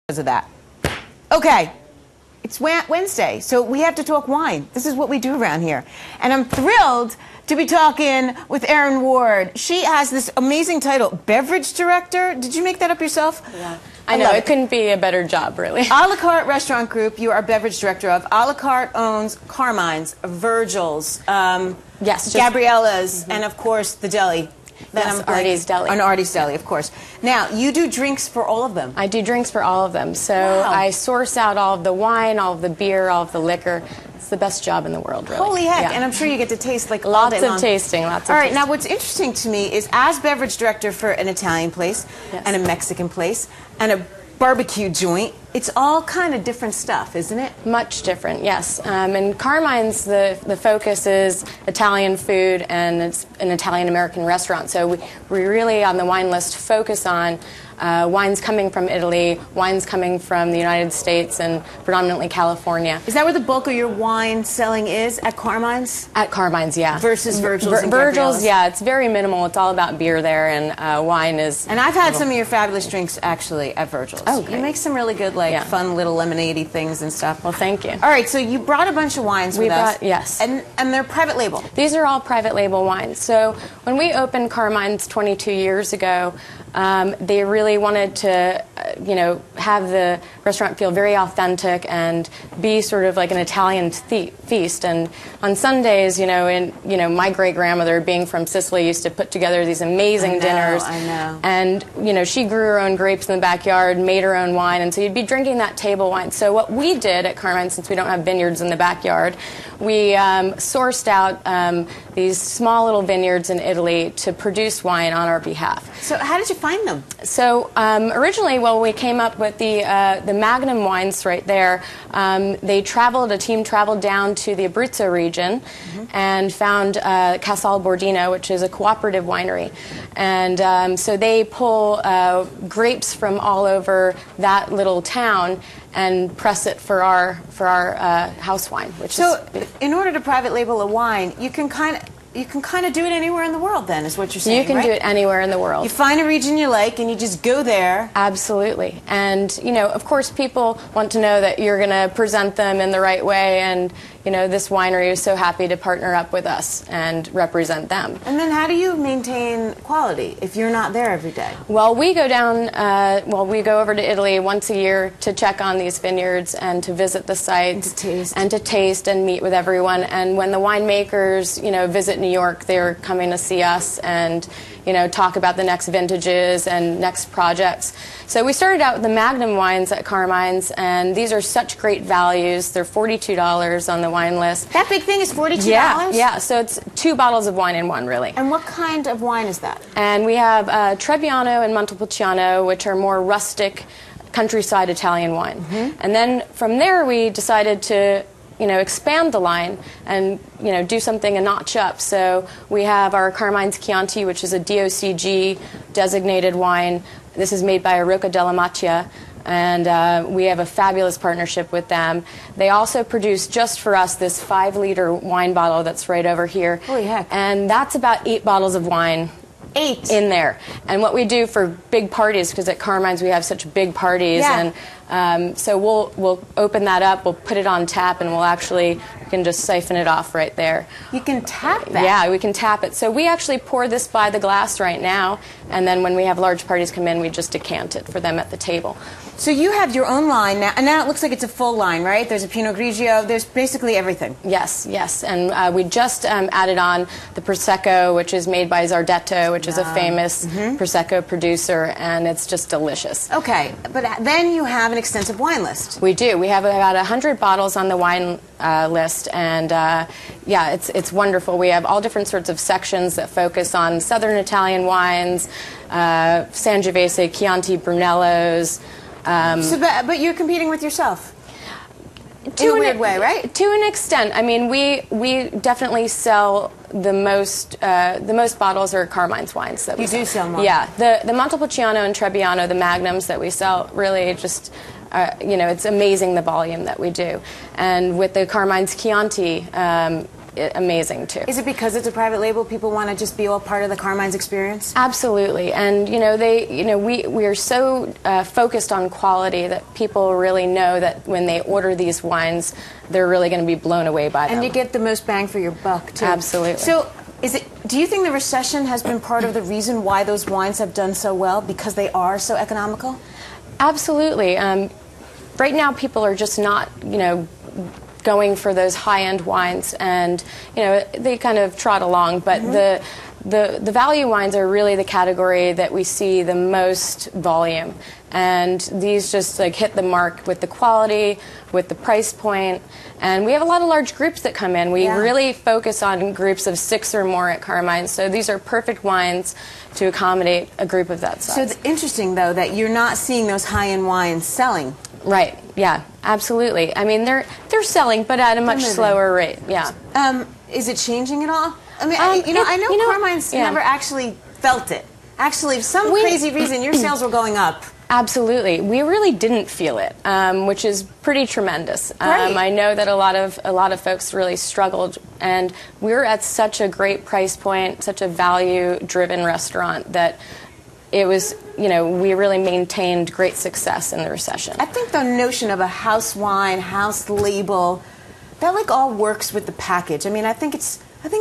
because of that. Okay, it's Wednesday, so we have to talk wine. This is what we do around here. And I'm thrilled to be talking with Erin Ward. She has this amazing title, Beverage Director. Did you make that up yourself? Yeah. I know, it couldn't be a better job, really. A La Carte Restaurant Group, you are beverage director of. A La Carte owns Carmines, Virgil's, yes, Gabriella's, and of course the deli. Yes, Artie's Deli. And Artie's Deli, of course. Now, you do drinks for all of them. I do drinks for all of them. So wow. I source out all of the wine, all of the beer, all of the liquor. It's the best job in the world, really. Holy heck, yeah. And I'm sure you get to taste like lots all day long. of tasting, lots of All right, tasting. now what's interesting to me is as beverage director for an Italian place, yes. and a Mexican place, and a barbecue joint, it's all kind of different stuff, isn't it? Much different, yes. And Carmine's, the focus is Italian food, and it's an Italian-American restaurant. So we really, on the wine list, focus on wines coming from Italy, wines coming from the United States, and predominantly California. Is that where the bulk of your wine selling is, at Carmine's? At Carmine's, yeah. Versus Virgil's and Virgil's, Gabriella's? yeah, it's very minimal. It's all about beer there, and wine is... And I've had some of your fabulous drinks, actually, at Virgil's. Oh, great. You make some really good, like, fun little lemonade-y things and stuff. Well, thank you. All right, so you brought a bunch of wines with us. Yes. And they're private label. These are all private label wines. So when we opened Carmine's 22 years ago, they really wanted to, have the restaurant feel very authentic and be sort of like an Italian feast. And on Sundays, my great-grandmother, being from Sicily, used to put together these amazing dinners. I know. And, she grew her own grapes in the backyard, made her own wine, and so you'd be drinking that table wine. So what we did at Carmine, since we don't have vineyards in the backyard, we sourced out these small little vineyards in Italy to produce wine on our behalf. So how did you find them? So originally, we came up with the Magnum wines right there. A team traveled down to the Abruzzo region and found Casal Bordino, which is a cooperative winery. And so they pull grapes from all over that little town and press it for our house wine. So in order to private label a wine, you can kind of do it anywhere in the world, then, is what you're saying, You can right? do it anywhere in the world. You find a region you like, and you just go there. Absolutely. And, of course, people want to know that you're going to present them in the right way, and, this winery is so happy to partner up with us and represent them. And then how do you maintain quality if you're not there every day? Well, we go down, we go over to Italy once a year to check on these vineyards and to visit the sites. And to taste and meet with everyone. And when the winemakers, visit New York, they're coming to see us and, talk about the next vintages and next projects. So we started out with the Magnum wines at Carmine's, and these are such great values. They're $42 on the wine list. That big thing is $42? Yeah, so it's 2 bottles of wine in one, really. And what kind of wine is that? And we have Trebbiano and Montepulciano, which are more rustic countryside Italian wine. And then from there we decided to expand the line and, do something a notch up. So we have our Carmine's Chianti, which is a DOCG designated wine. This is made by Rocca della Macchia, and we have a fabulous partnership with them. They also produce just for us this 5-liter wine bottle that's right over here. Holy heck. And that's about 8 bottles of wine. 8 in there. And what we do for big parties, because at Carmine's we have such big parties, and so we'll open that up, we'll put it on tap, and we can just siphon it off right there. You can tap that? Yeah, we can tap it. So we actually pour this by the glass right now, and then when we have large parties come in, we just decant it for them at the table. So you have your own line now, and now it looks like it's a full line, right? There's a Pinot Grigio, there's basically everything. Yes, and we just added on the Prosecco, which is made by Zardetto, which is a famous Prosecco producer, and it's just delicious. Okay, but then you have an extensive wine list. We do. We have about 100 bottles on the wine list, and it's wonderful. We have all different sorts of sections that focus on Southern Italian wines, Sangiovese, Chianti, Brunellos. But you're competing with yourself in a weird way, right? To an extent. I mean, we definitely sell the most bottles are Carmine's wines that we sell. You do sell more. Yeah, the Montepulciano and Trebbiano, the Magnums that we sell, really just it's amazing the volume that we do. And with the Carmine's Chianti, amazing too. Is it because it's a private label? People want to just be all part of the Carmines experience? Absolutely, and we are so focused on quality that people really know that when they order these wines, they're really going to be blown away by them. And you get the most bang for your buck too. Absolutely. So, do you think the recession has been part of the reason why those wines have done so well, because they are so economical? Absolutely. Right now, people are just not, going for those high-end wines, and they kind of trot along. But the value wines are really the category that we see the most volume, and these just hit the mark with the quality, with the price point, and we have a lot of large groups that come in. We really focus on groups of 6 or more at Carmine, so these are perfect wines to accommodate a group of that size. So it's interesting, though, that you're not seeing those high-end wines selling. Right. Yeah. Absolutely. I mean, they're selling, but at a much slower rate. Yeah. Is it changing at all? I mean, I know Carmine's never actually felt it. Actually, for some crazy reason, your sales were going up. Absolutely. We really didn't feel it, which is pretty tremendous. Right. I know that a lot of folks really struggled, and we're at such a great price point, such a value-driven restaurant that it was, we really maintained great success in the recession. I think the notion of a house wine, house label, that all works with the package. I mean, I think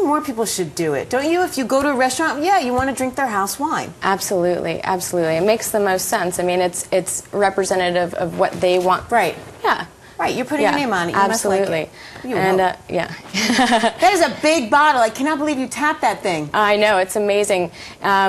more people should do it. Don't you? If you go to a restaurant, you want to drink their house wine. Absolutely, absolutely. It makes the most sense. I mean, it's representative of what they want. Right. Yeah. Right, you're putting your name on it. You absolutely. Must like it. And that is a big bottle. I cannot believe you tapped that thing. I know, it's amazing.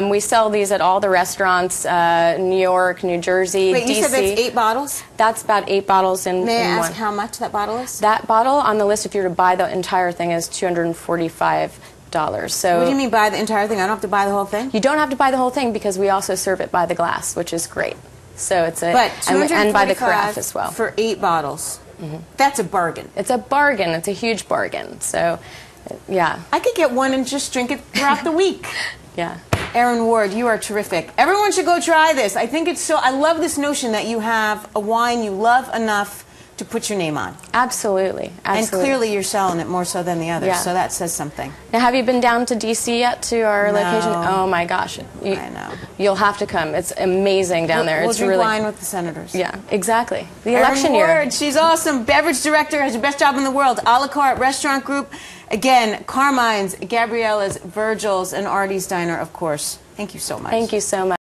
We sell these at all the restaurants, New York, New Jersey, Wait, DC. you said that's 8 bottles? That's about 8 bottles in one. May I ask how much that bottle is? That bottle on the list, if you were to buy the entire thing, is $245. So what do you mean buy the entire thing? I don't have to buy the whole thing? You don't have to buy the whole thing because we also serve it by the glass, which is great. So it's and by the carafe as well. For 8 bottles. That's a bargain. It's a bargain. It's a huge bargain. So, yeah. I could get one and just drink it throughout the week. Yeah. Erin Ward, you are terrific. Everyone should go try this. I think I love this notion that you have a wine you love enough to put your name on. Absolutely. And clearly you're selling it more so than the others, so that says something. Now, have you been down to D.C. yet to our location? Oh, my gosh. I know. You'll have to come. It's amazing down there. We'll drink wine with the senators. Yeah, exactly. The election year. Erin Ward, she's awesome. Beverage director, has the best job in the world. A la carte restaurant group. Again, Carmine's, Gabriella's, Virgil's, and Artie's Diner, of course. Thank you so much. Thank you so much.